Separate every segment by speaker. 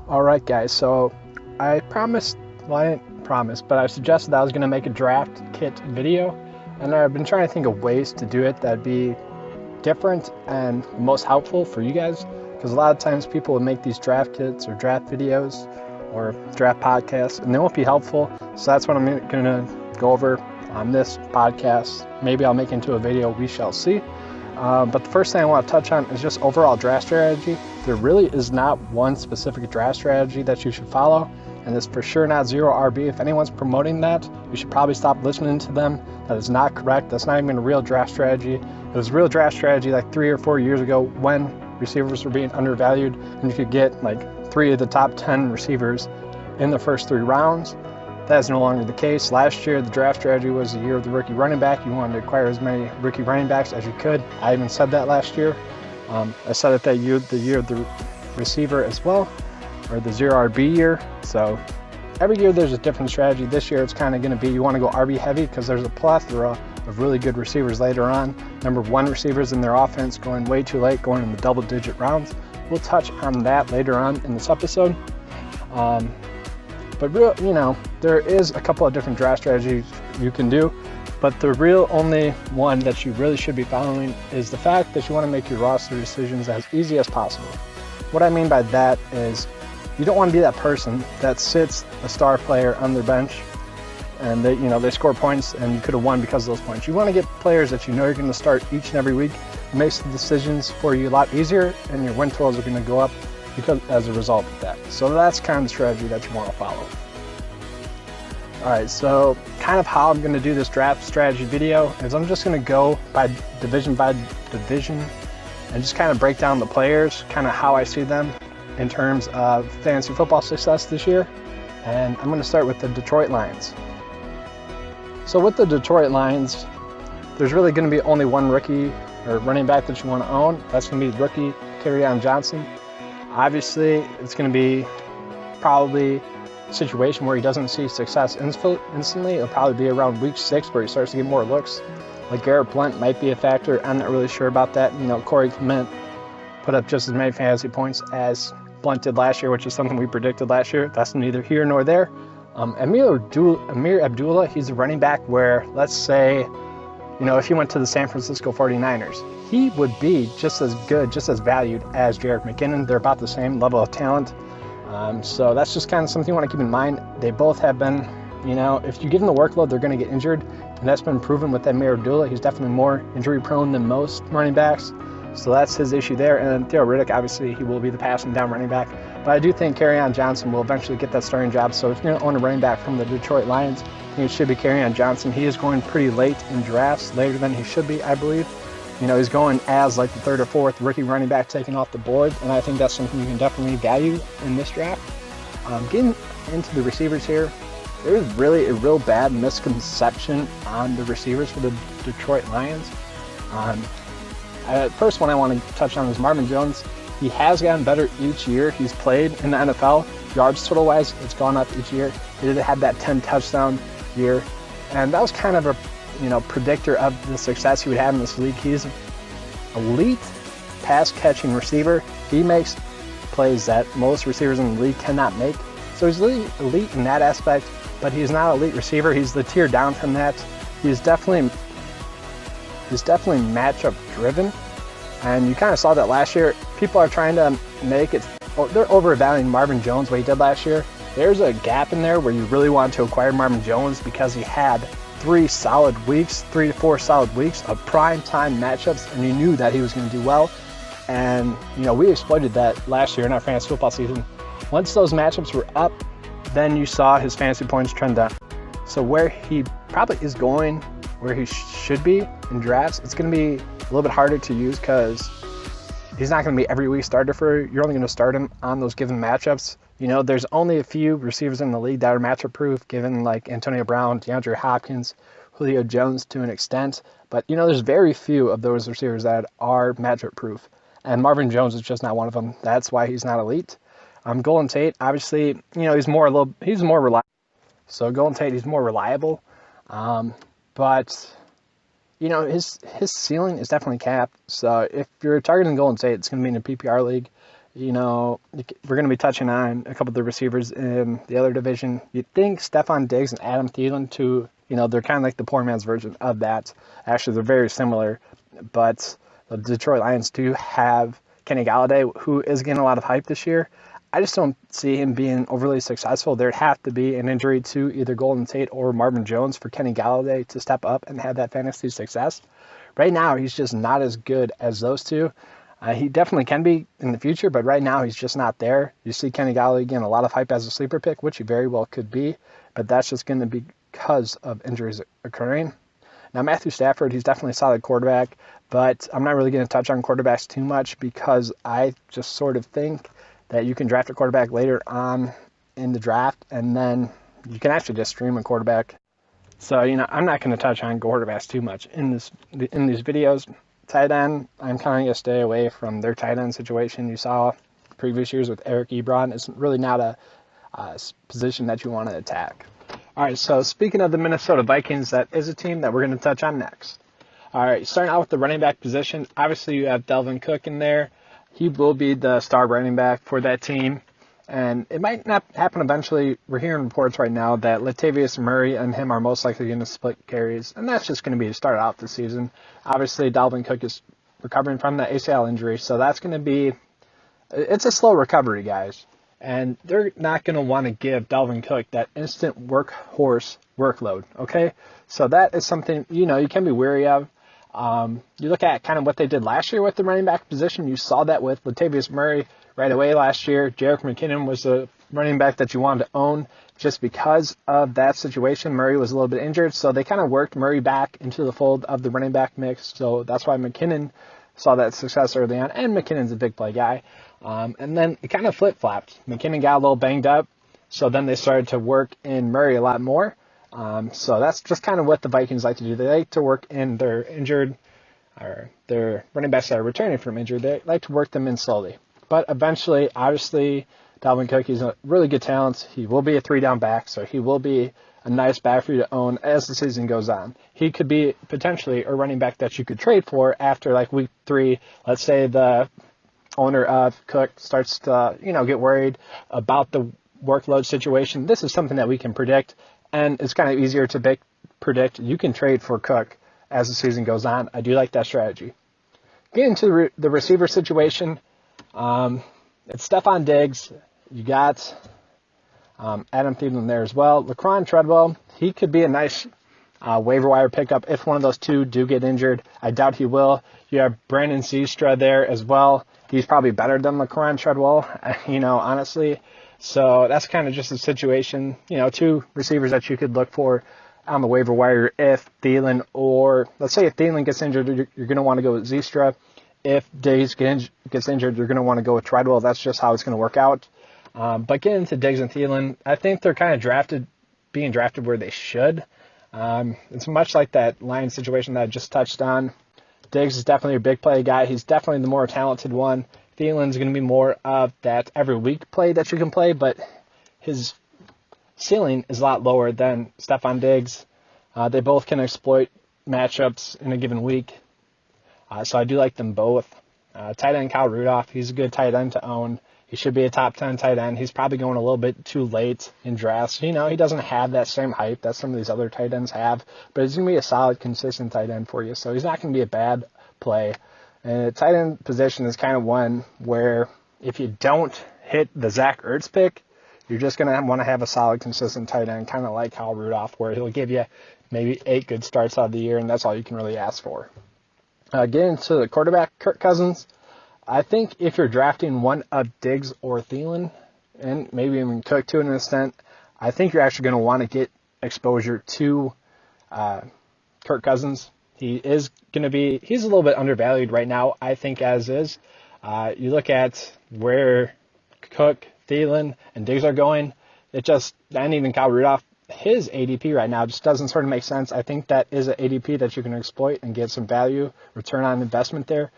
Speaker 1: Alright guys, so I promised, well I didn't promise, but I suggested that I was going to make a draft kit video, and I've been trying to think of ways to do it that'd be different and most helpful for you guys, because a lot of times people will make these draft kits or draft videos or draft podcasts and they won't be helpful, so that's what I'm going to go over on this podcast. Maybe I'll make into a video, we shall see. But the first thing I want to touch on is just overall draft strategy. There really is not one specific draft strategy that you should follow, and it's for sure not zero RB. If anyone's promoting that, you should probably stop listening to them. That is not correct. That's not even a real draft strategy. It was a real draft strategy like 3 or 4 years ago when receivers were being undervalued, and you could get like 3 of the top 10 receivers in the first 3 rounds. That is no longer the case. Last year, the draft strategy was the year of the rookie running back. You wanted to acquire as many rookie running backs as you could. I even said that last year. I said it that year, the year of the receiver as well, or the zero RB year. So every year there's a different strategy. This year it's kind of going to be you want to go RB heavy because there's a plethora of really good receivers later on. Number 1 receivers in their offense going way too late, going in the double-digit rounds. We'll touch on that later on in this episode. But there is a couple of different draft strategies you can do, but the real only one that you really should be following is the fact that you want to make your roster decisions as easy as possible. What I mean by that is you don't want to be that person that sits a star player on their bench and they score points and you could have won because of those points. You want to get players that you know you're going to start each and every week. It makes the decisions for you a lot easier, and your win totals are going to go up because as a result of that. So that's kind of the strategy that you want to follow. Alright, so kind of how I'm going to do this draft strategy video is I'm just going to go by division and just kind of break down the players, kind of how I see them in terms of fantasy football success this year. And I'm going to start with the Detroit Lions. So with the Detroit Lions, there's really going to be only one rookie or running back that you want to own. That's going to be rookie Kerryon Johnson. Obviously, it's going to be probably a situation where he doesn't see success instantly. It'll probably be around week 6 where he starts to get more looks. Like Garrett Blount might be a factor. I'm not really sure about that. Corey Clement put up just as many fantasy points as Blount did last year, which is something we predicted last year. That's neither here nor there. Amir Abdullah, he's a running back where, let's say, if he went to the San Francisco 49ers, he would be just as good, just as valued as Jerick McKinnon. They're about the same level of talent. So that's just kind of something you want to keep in mind. They both have been, if you give them the workload, they're going to get injured. And that's been proven with Amir Abdullah. He's definitely more injury prone than most running backs. So that's his issue there. And then Theo Riddick, obviously, he will be the passing down running back. But I do think Kerryon Johnson will eventually get that starting job. So if you're going to own a running back from the Detroit Lions, I think it should be Kerryon Johnson. He is going pretty late in drafts, later than he should be, I believe. He's going as like the 3rd or 4th rookie running back taken off the board, and I think that's something you can definitely value in this draft. Getting into the receivers here, there's really a real bad misconception on the receivers for the Detroit Lions. First one I want to touch on is Marvin Jones. He has gotten better each year he's played in the NFL. Yards total wise, it's gone up each year. He did have that 10 touchdown year, and that was kind of a predictor of the success he would have in this league. He's an elite pass catching receiver. He makes plays that most receivers in the league cannot make. So he's really elite in that aspect, but he's not an elite receiver. He's the tier down from that. He's definitely matchup driven, and you kind of saw that last year. People are trying to make it, they're overvaluing Marvin Jones, what he did last year. There's a gap in there where you really want to acquire Marvin Jones because he had 3 to 4 solid weeks of prime time matchups, and you knew that he was going to do well. And we exploited that last year in our fantasy football season. Once those matchups were up, then you saw his fantasy points trend down. So where he probably is going, where he should be in drafts, it's going to be a little bit harder to use because he's not going to be every week starter you're only going to start him on those given matchups. There's only a few receivers in the league that are matchup proof, given like Antonio Brown, DeAndre Hopkins, Julio Jones to an extent. But there's very few of those receivers that are matchup proof, and Marvin Jones is just not one of them. That's why he's not elite. Golden Tate, obviously, he's more reliable. So Golden Tate, he's more reliable, but his ceiling is definitely capped. So if you're targeting Golden Tate, it's going to be in a PPR league. we're going to be touching on a couple of the receivers in the other division. You'd think Stephon Diggs and Adam Thielen they're kind of like the poor man's version of that. Actually, they're very similar, but the Detroit Lions do have Kenny Golladay, who is getting a lot of hype this year. I just don't see him being overly successful. There'd have to be an injury to either Golden Tate or Marvin Jones for Kenny Golladay to step up and have that fantasy success. Right now, he's just not as good as those two. He definitely can be in the future, but right now he's just not there. You see Kenny Golladay getting a lot of hype as a sleeper pick, which he very well could be, but that's just going to be because of injuries occurring. Now, Matthew Stafford, he's definitely a solid quarterback, but I'm not really going to touch on quarterbacks too much because I just sort of think that you can draft a quarterback later on in the draft, and then you can actually just stream a quarterback. So, I'm not going to touch on quarterbacks too much in these videos. Tight end, I'm kind of going to stay away from their tight end situation. You saw previous years with Eric Ebron. It's really not a position that you want to attack. All right, so speaking of the Minnesota Vikings, that is a team that we're going to touch on next. All right, starting out with the running back position, obviously you have Dalvin Cook in there. He will be the star running back for that team. And it might not happen eventually. We're hearing reports right now that Latavius Murray and him are most likely going to split carries. And that's just going to be to start out the season. Obviously, Dalvin Cook is recovering from that ACL injury. So that's going to be – it's a slow recovery, guys. And they're not going to want to give Dalvin Cook that instant workhorse workload, okay? So that is something, you can be wary of. You look at kind of what they did last year with the running back position. You saw that with Latavius Murray right away last year. Jerick McKinnon was the running back that you wanted to own just because of that situation. Murray was a little bit injured, so they kind of worked Murray back into the fold of the running back mix. So that's why McKinnon saw that success early on, and McKinnon's a big play guy. And then it kind of flip-flopped. McKinnon got a little banged up, so then they started to work in Murray a lot more. So that's just kind of what the Vikings like to do. They like to work in their injured, or their running backs that are returning from injury. They like to work them in slowly. But eventually, obviously, Dalvin Cook, he's a really good talent. He will be a 3-down back, so he will be a nice back for you to own as the season goes on. He could be potentially a running back that you could trade for after like week 3. Let's say the owner of Cook starts to, get worried about the workload situation. This is something that we can predict, and it's kind of easier to predict. You can trade for Cook as the season goes on. I do like that strategy. Getting to the receiver situation, it's Stephon Diggs. You got Adam Thielen there as well. Laquan Treadwell, he could be a nice waiver wire pickup if one of those two do get injured. I doubt he will. You have Brandon Seastra there as well. He's probably better than Laquan Treadwell, honestly. So that's kind of just a situation, 2 receivers that you could look for on the waiver wire if Thielen, or let's say if Thielen gets injured, you're going to want to go with Seastra. If Diggs gets injured, you're going to want to go with Treadwell. That's just how it's going to work out. But getting into Diggs and Thielen, I think they're kind of being drafted where they should. It's much like that Lions situation that I just touched on. Diggs is definitely a big play guy. He's definitely the more talented one. Thielen's going to be more of that every week play that you can play, but his ceiling is a lot lower than Stephon Diggs. They both can exploit matchups in a given week. So I do like them both. Tight end Kyle Rudolph, he's a good tight end to own. He should be a top 10 tight end. He's probably going a little bit too late in drafts. He doesn't have that same hype that some of these other tight ends have, but he's going to be a solid, consistent tight end for you. So he's not going to be a bad play. And the tight end position is kind of one where if you don't hit the Zach Ertz pick, you're just going to want to have a solid, consistent tight end, kind of like Kyle Rudolph, where he'll give you maybe 8 good starts out of the year, and that's all you can really ask for. Getting to the quarterback, Kirk Cousins, I think if you're drafting one of Diggs or Thielen, and maybe even Cook to an extent, I think you're actually going to want to get exposure to Kirk Cousins. He's a little bit undervalued right now, I think, as is. You look at where Cook, Thielen, and Diggs are going, and even Kyle Rudolph, his ADP right now just doesn't sort of make sense. I think that is an ADP that you can exploit and get some value, return on investment there.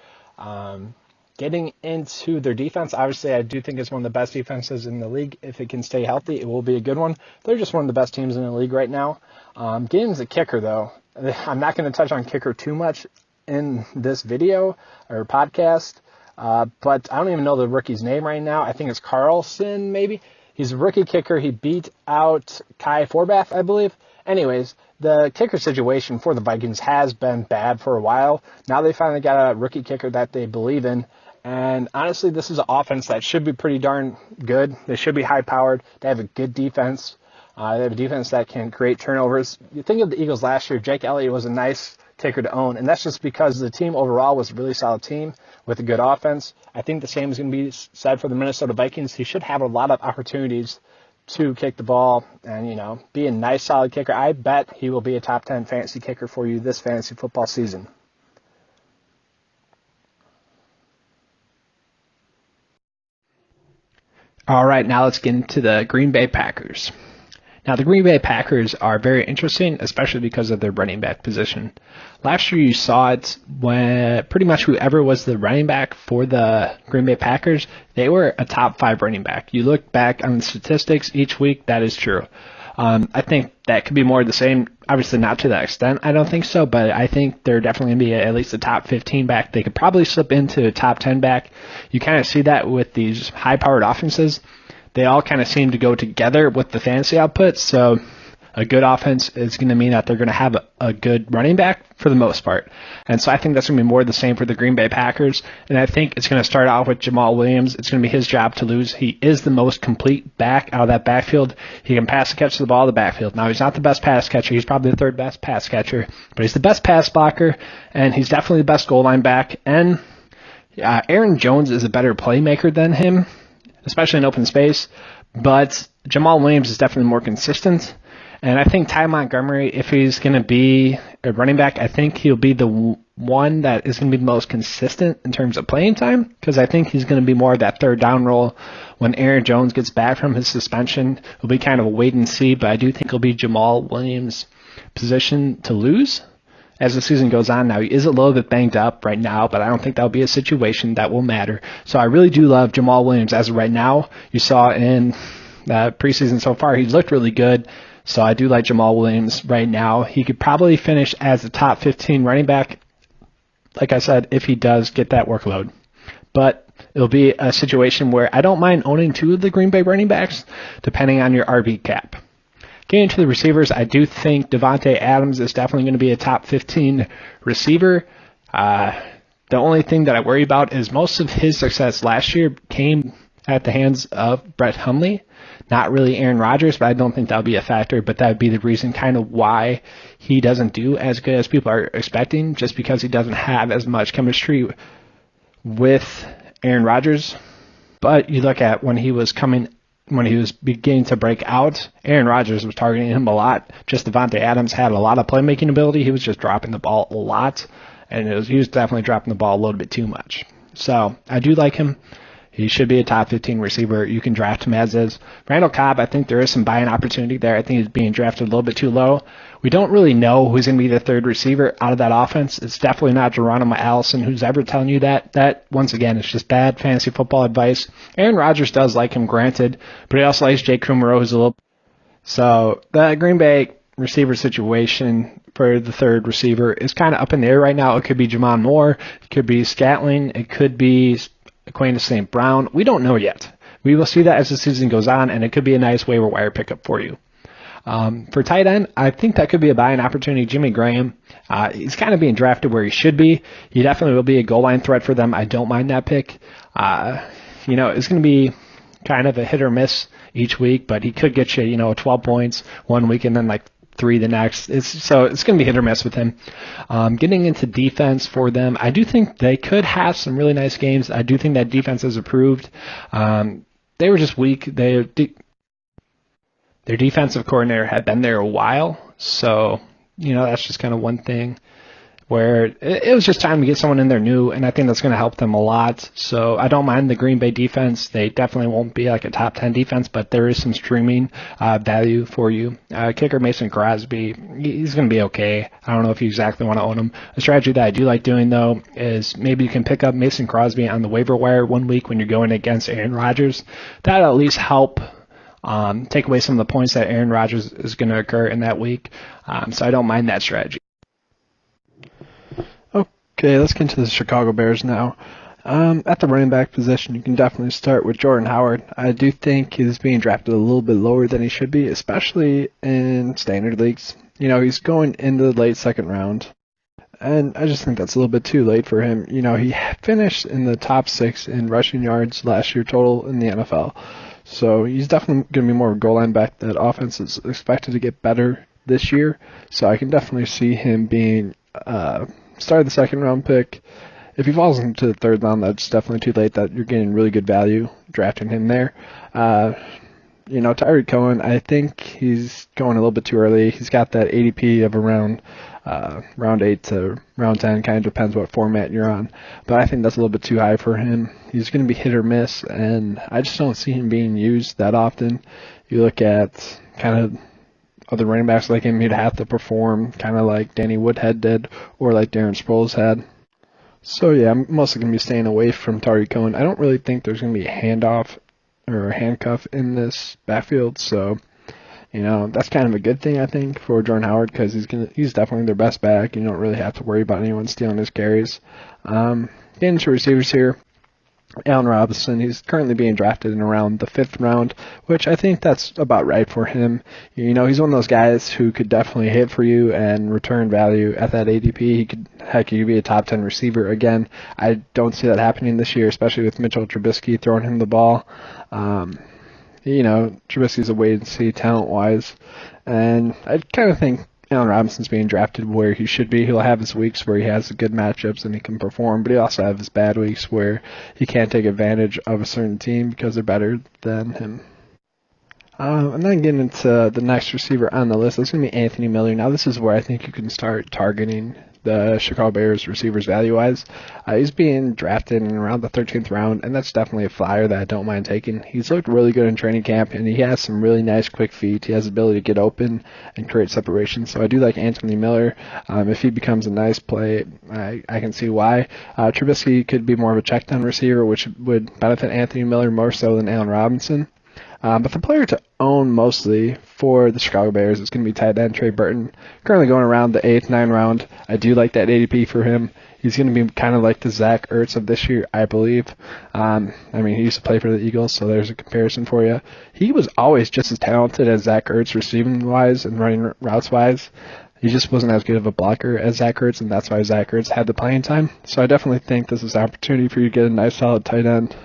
Speaker 1: Getting into their defense, obviously I do think it's one of the best defenses in the league. If it can stay healthy, it will be a good one. They're just one of the best teams in the league right now. Getting into the kicker, though, I'm not going to touch on kicker too much in this video or podcast. but I don't even know the rookie's name right now. I think it's Carlson, maybe. He's a rookie kicker. He beat out Kai Forbath, I believe. Anyways, the kicker situation for the Vikings has been bad for a while. Now they finally got a rookie kicker that they believe in. And honestly, this is an offense that should be pretty darn good. They should be high-powered. They have a good defense. They have a defense that can create turnovers. You think of the Eagles last year, Jake Elliott was a nice kicker to own, and that's just because the team overall was a really solid team with a good offense. I think the same is going to be said for the Minnesota Vikings. He should have a lot of opportunities to kick the ball and, be a nice, solid kicker. I bet he will be a top 10 fantasy kicker for you this fantasy football season. All right, now let's get into the Green Bay Packers. Now, the Green Bay Packers are very interesting, especially because of their running back position. Last year, you saw it when pretty much whoever was the running back for the Green Bay Packers, they were a top 5 running back. You look back on the statistics each week, that is true. I think that could be more of the same. Obviously, not to that extent. I don't think so, but I think they're definitely going to be at least a top 15 back. They could probably slip into a top 10 back. You kind of see that with these high-powered offenses. They all kind of seem to go together with the fantasy output. So a good offense is going to mean that they're going to have a good running back for the most part. And so I think that's going to be more of the same for the Green Bay Packers. And I think it's going to start off with Jamal Williams. It's going to be his job to lose. He is the most complete back out of that backfield. He can pass and catch the ball in the backfield. Now, he's not the best pass catcher. He's probably the third best pass catcher. But he's the best pass blocker, and he's definitely the best goal line back. And Aaron Jones is a better playmaker than him, especially in open space. But Jamal Williams is definitely more consistent. And I think Ty Montgomery, if he's going to be a running back, I think he'll be the one that is going to be the most consistent in terms of playing time, because I think he's going to be more of that third down role when Aaron Jones gets back from his suspension. It'll be kind of a wait and see, but I do think it'll be Jamal Williams' position to lose as the season goes on. Now, he is a little bit banged up right now, but I don't think that'll be a situation that will matter. So I really do love Jamal Williams as of right now. You saw in the preseason so far, he looked really good. So I do like Jamal Williams right now. He could probably finish as a top 15 running back, like I said, if he does get that workload. But it'll be a situation where I don't mind owning 2 of the Green Bay running backs, depending on your RB cap. Getting to the receivers, I do think Devontae Adams is definitely going to be a top 15 receiver. The only thing that I worry about is most of his success last year came at the hands of Brett Hundley, not really Aaron Rodgers, but I don't think that'll be a factor. But that would be the reason kind of why he doesn't do as good as people are expecting, just because he doesn't have as much chemistry with Aaron Rodgers. But you look at when he was beginning to break out, Aaron Rodgers was targeting him a lot. Just Devontae Adams had a lot of playmaking ability. He was just dropping the ball a lot, and he was definitely dropping the ball a little bit too much. So I do like him. He should be a top 15 receiver. You can draft him as is. Randall Cobb, I think there is some buying opportunity there. I think he's being drafted a little bit too low. We don't really know who's going to be the third receiver out of that offense. It's definitely not Geronimo Allison who's ever telling you that. That, once again, is just bad fantasy football advice. Aaron Rodgers does like him, granted, but he also likes Jake Kumerow, who's a little... So the Green Bay receiver situation for the third receiver is kind of up in the air right now. It could be Jamon Moore. It could be Scatling. It could be Aquinas St. Brown. We don't know yet. We will see that as the season goes on, and it could be a nice waiver wire pickup for you. For tight end, I think that could be a buying opportunity. Jimmy Graham, he's kind of being drafted where he should be. He definitely will be a goal line threat for them. I don't mind that pick. It's going to be kind of a hit or miss each week, but he could get you, 12 points one week and then like 3 the next. It's going to be hit or miss with him. Getting into defense for them, I do think they could have some really nice games. I do think that defense has improved. They were just weak. Their defensive coordinator had been there a while, so that's just kind of one thing where it was just time to get someone in there new, and I think that's going to help them a lot. So I don't mind the Green Bay defense. They definitely won't be like a top 10 defense, but there is some streaming value for you. Kicker Mason Crosby, he's going to be okay. I don't know if you exactly want to own him. A strategy that I do like doing, though, is maybe you can pick up Mason Crosby on the waiver wire one week when you're going against Aaron Rodgers. That'll at least help take away some of the points that Aaron Rodgers is going to occur in that week. So I don't mind that strategy. Okay, let's get into the Chicago Bears now. At the running back position, you can definitely start with Jordan Howard. I do think he's being drafted a little bit lower than he should be, especially in standard leagues. He's going into the late second round, and I just think that's a little bit too late for him. He finished in the top 6 in rushing yards last year total in the NFL. So he's definitely going to be more of a goal line back. That offense is expected to get better this year. So I can definitely see him being start of the second round pick. If he falls into the third round, that's definitely too late. That you're getting really good value drafting him there. Tyreek Cohen, I think he's going a little bit too early. He's got that ADP of around round 8 to round 10, kind of depends what format you're on. But I think that's a little bit too high for him. He's going to be hit or miss, and I just don't see him being used that often. You look at kind of other running backs like him, he'd have to perform kind of like Danny Woodhead did or like Darren Sproles had. So yeah, I'm mostly going to be staying away from Tyreek Cohen. I don't really think there's going to be a handoff or a handcuff in this backfield, so that's kind of a good thing I think for Jordan Howard because he's definitely their best back. You don't really have to worry about anyone stealing his carries. Getting into receivers here, Allen Robinson, he's currently being drafted in around the 5th round, which I think that's about right for him. He's one of those guys who could definitely hit for you and return value at that ADP. He could be a top 10 receiver again. I don't see that happening this year, especially with Mitchell Trubisky throwing him the ball. Trubisky's a wait and see talent-wise, and I kind of think Allen Robinson's being drafted where he should be. He'll have his weeks where he has good matchups and he can perform, but he also have his bad weeks where he can't take advantage of a certain team because they're better than him. And then getting into the next receiver on the list, that's going to be Anthony Miller. Now, this is where I think you can start targeting the Chicago Bears receivers value-wise. He's being drafted in around the 13th round, and that's definitely a flyer that I don't mind taking. He's looked really good in training camp, and he has some really nice quick feet. He has the ability to get open and create separation, so I do like Anthony Miller. If he becomes a nice play, I can see why. Trubisky could be more of a check-down receiver, which would benefit Anthony Miller more so than Allen Robinson. But the player to own mostly for the Chicago Bears is going to be tight end Trey Burton, currently going around the 8th, 9th round. I do like that ADP for him. He's going to be kind of like the Zach Ertz of this year, I believe. He used to play for the Eagles, so there's a comparison for you. He was always just as talented as Zach Ertz receiving-wise and running routes-wise. He just wasn't as good of a blocker as Zach Ertz, and that's why Zach Ertz had the playing time. So I definitely think this is an opportunity for you to get a nice, solid tight end.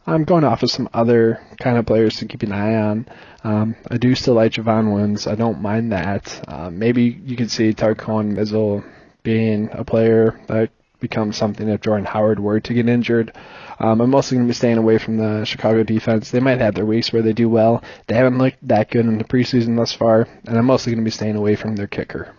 Speaker 1: I'm going off of some other kind of players to keep an eye on. I do still like Javon Wims. I don't mind that. Maybe you could see Tarquan Mizzle being a player that becomes something if Jordan Howard were to get injured. I'm mostly going to be staying away from the Chicago defense. They might have their weeks where they do well. They haven't looked that good in the preseason thus far, and I'm mostly going to be staying away from their kicker.